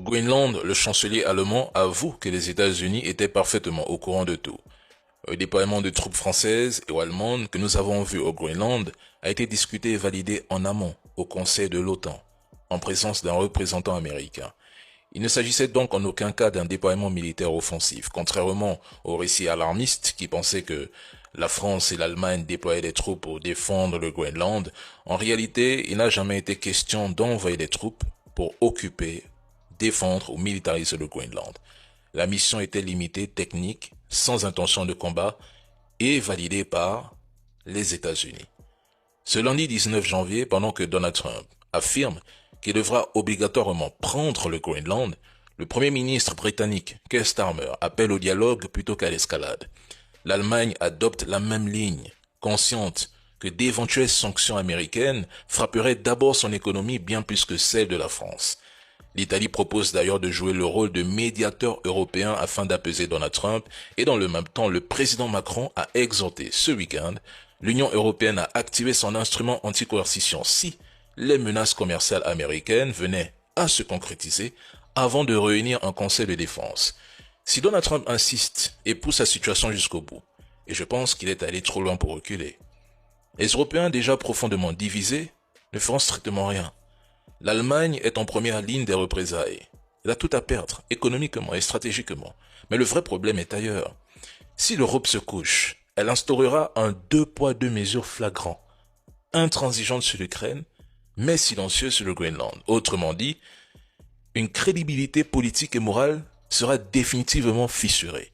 Groenland, le chancelier allemand avoue que les États-Unis étaient parfaitement au courant de tout. Le déploiement de troupes françaises et allemandes que nous avons vu au Groenland a été discuté et validé en amont au Conseil de l'OTAN, en présence d'un représentant américain. Il ne s'agissait donc en aucun cas d'un déploiement militaire offensif, contrairement aux récits alarmistes qui pensaient que la France et l'Allemagne déployaient des troupes pour défendre le Groenland. En réalité, il n'a jamais été question d'envoyer des troupes pour occuper, défendre ou militariser le Groenland. La mission était limitée, technique, sans intention de combat et validée par les États-Unis. Ce lundi 19 janvier, pendant que Donald Trump affirme qu'il devra obligatoirement prendre le Groenland, le Premier ministre britannique Keir Starmer appelle au dialogue plutôt qu'à l'escalade. L'Allemagne adopte la même ligne, consciente que d'éventuelles sanctions américaines frapperaient d'abord son économie bien plus que celle de la France. L'Italie propose d'ailleurs de jouer le rôle de médiateur européen afin d'apaiser Donald Trump et dans le même temps, le président Macron a exhorté ce week-end l'Union européenne à activer son instrument anti-coercition si les menaces commerciales américaines venaient à se concrétiser avant de réunir un conseil de défense. Si Donald Trump insiste et pousse la situation jusqu'au bout, et je pense qu'il est allé trop loin pour reculer, les Européens déjà profondément divisés ne feront strictement rien. L'Allemagne est en première ligne des représailles. Elle a tout à perdre, économiquement et stratégiquement. Mais le vrai problème est ailleurs. Si l'Europe se couche, elle instaurera un deux poids deux mesures flagrant, intransigeante sur l'Ukraine, mais silencieux sur le Groenland. Autrement dit, une crédibilité politique et morale sera définitivement fissurée.